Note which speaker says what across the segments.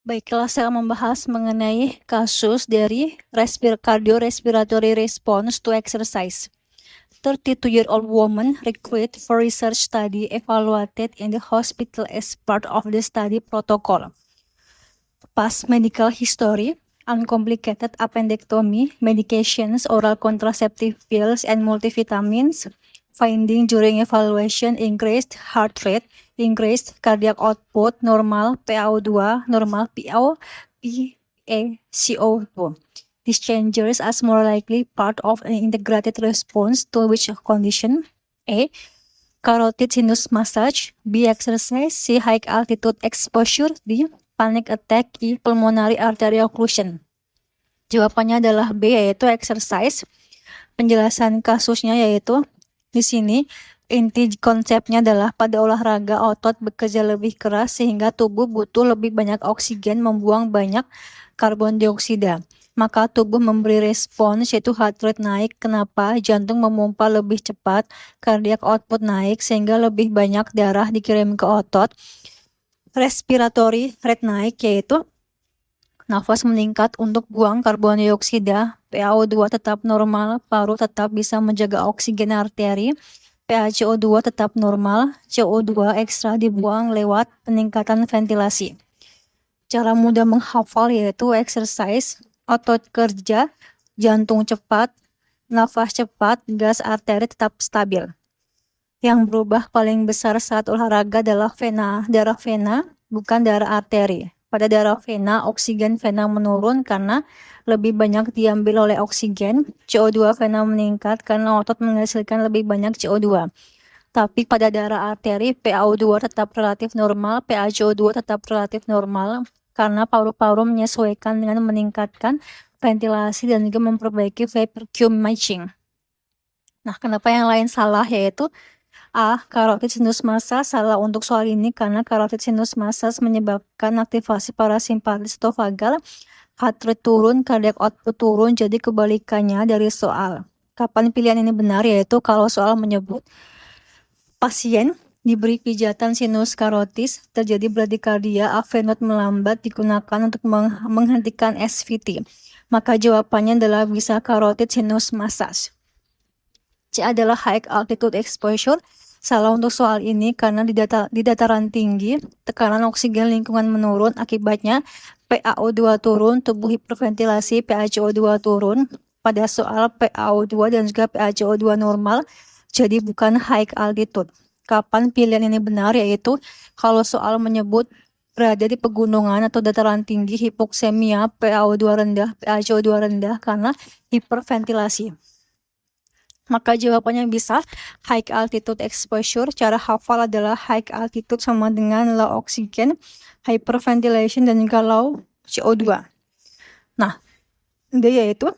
Speaker 1: Baiklah, saya membahas mengenai kasus dari cardiorespiratory response to exercise. 32-year-old woman recruited for research study evaluated in the hospital as part of the study protocol. Past medical history, uncomplicated appendectomy, medications, oral contraceptive pills, and multivitamins. Finding during evaluation increased heart rate, increased cardiac output, normal PaO2, normal PaCO2. These changes are more likely part of an integrated response to which condition? A. Carotid sinus massage. B. Exercise. C. High altitude exposure. D. Panic attack. E. Pulmonary artery occlusion. Jawabannya adalah B, yaitu exercise. Penjelasan kasusnya yaitu di sini inti konsepnya adalah pada olahraga otot bekerja lebih keras sehingga tubuh butuh lebih banyak oksigen, membuang banyak karbon dioksida. Maka tubuh memberi respons yaitu heart rate naik. Kenapa? Jantung memompa lebih cepat, cardiac output naik sehingga lebih banyak darah dikirim ke otot. Respiratory rate naik yaitu nafas meningkat untuk buang karbon dioksida. PaO2 tetap normal, paru tetap bisa menjaga oksigen arteri. PaCO2 tetap normal, CO2 ekstra dibuang lewat peningkatan ventilasi. Cara mudah menghafal yaitu exercise, otot kerja, jantung cepat, nafas cepat, gas arteri tetap stabil. Yang berubah paling besar saat olahraga adalah darah vena, bukan darah arteri. Pada darah vena, oksigen vena menurun karena lebih banyak diambil oleh oksigen. CO2 vena meningkat karena otot menghasilkan lebih banyak CO2. Tapi pada darah arteri, PaO2 tetap relatif normal, PaCO2 tetap relatif normal karena paru-paru menyesuaikan dengan meningkatkan ventilasi dan juga memperbaiki vacuum matching. Nah, kenapa yang lain salah yaitu A. Carotid sinus massage. Salah untuk soal ini karena carotid sinus massage menyebabkan aktivasi parasimpatis atau vagal, heart rate turun, cardiac output turun, jadi kebalikannya dari soal. Kapan pilihan ini benar? Yaitu kalau soal menyebut pasien diberi pijatan sinus karotis, terjadi bradycardia, avenot melambat digunakan untuk menghentikan SVT. Maka jawabannya adalah bisa carotid sinus massage. C adalah high altitude exposure. Salah untuk soal ini karena di dataran tinggi, tekanan oksigen lingkungan menurun, akibatnya PaO2 turun, tubuh hiperventilasi, PaCO2 turun. Pada soal PaO2 dan juga PaCO2 normal, jadi bukan high altitude. Kapan pilihan ini benar? Yaitu kalau soal menyebut berada di pegunungan atau dataran tinggi, hipoksemia, PaO2 rendah, PaCO2 rendah karena hiperventilasi. Maka jawabannya bisa high altitude exposure. Cara hafal adalah high altitude sama dengan low oxygen, hyperventilation, dan juga low CO2. Nah, D yaitu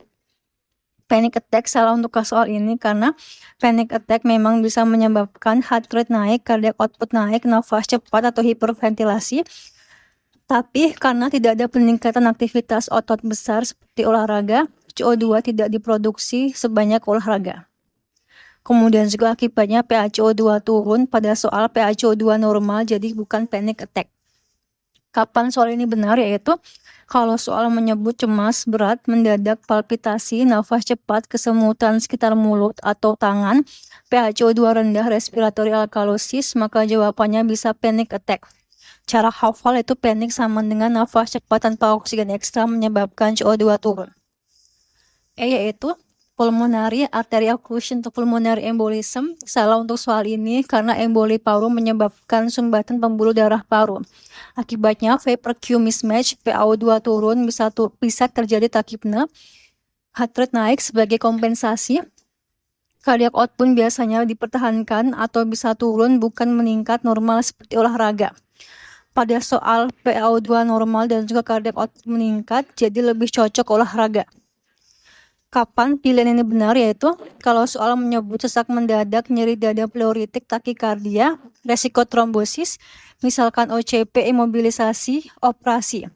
Speaker 1: panic attack. Salah untuk soal ini karena panic attack memang bisa menyebabkan heart rate naik, cardiac output naik, nafas cepat atau hiperventilasi. Tapi karena tidak ada peningkatan aktivitas otot besar seperti olahraga, CO2 tidak diproduksi sebanyak olahraga. Kemudian juga akibatnya PaCO2 turun. Pada soal PaCO2 normal, jadi bukan panic attack. Kapan soal ini benar? Yaitu kalau soal menyebut cemas berat, mendadak palpitasi, nafas cepat, kesemutan sekitar mulut atau tangan, PaCO2 rendah, respiratory alkalosis, maka jawabannya bisa panic attack. Cara hafal itu panic sama dengan nafas cepat tanpa oksigen ekstra menyebabkan CO2 turun. E yaitu pulmonary artery occlusion atau pulmonary embolism. Salah untuk soal ini karena emboli paru menyebabkan sumbatan pembuluh darah paru. Akibatnya vapor-Q mismatch, PaO2 turun, bisa terjadi tachypnea, heart rate naik sebagai kompensasi. Cardiac output biasanya dipertahankan atau bisa turun, bukan meningkat normal seperti olahraga. Pada soal PaO2 normal dan juga cardiac output meningkat, jadi lebih cocok olahraga. Kapan pilihan ini benar? Yaitu kalau soal menyebut sesak mendadak, nyeri dada pleuritik, takikardia, resiko trombosis, misalkan OCP, imobilisasi, operasi.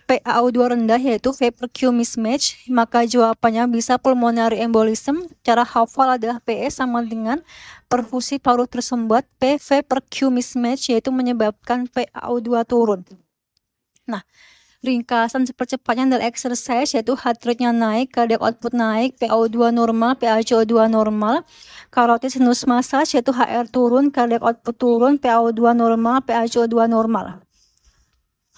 Speaker 1: PaO2 rendah yaitu vapor-Q mismatch, maka jawabannya bisa pulmonary embolism. Cara hafal adalah PE sama dengan perfusi paru tersumbat. P vapor-Q mismatch yaitu menyebabkan PaO2 turun. Nah, ringkasan sepercepatnya adalah exercise, yaitu heart rate-nya naik, cardiac output naik, PaO2 normal, PaCO2 normal. Carotid sinus massage, yaitu HR turun, cardiac output turun, PaO2 normal, PaCO2 normal.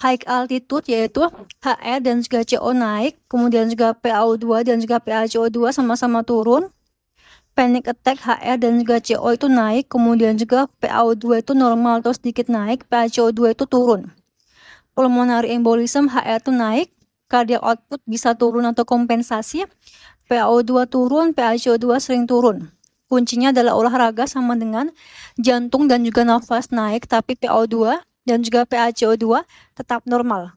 Speaker 1: High altitude, yaitu HR dan juga CO naik, kemudian juga PaO2 dan juga PaCO2 sama-sama turun. Panic attack, HR dan juga CO itu naik, kemudian juga PaO2 itu normal atau sedikit naik, PaCO2 itu turun. Pulmonary embolism, HR itu naik, cardiac output bisa turun atau kompensasi, PaO2 turun, PaCO2 sering turun. Kuncinya adalah olahraga sama dengan jantung dan juga nafas naik, tapi PaO2 dan juga PaCO2 tetap normal.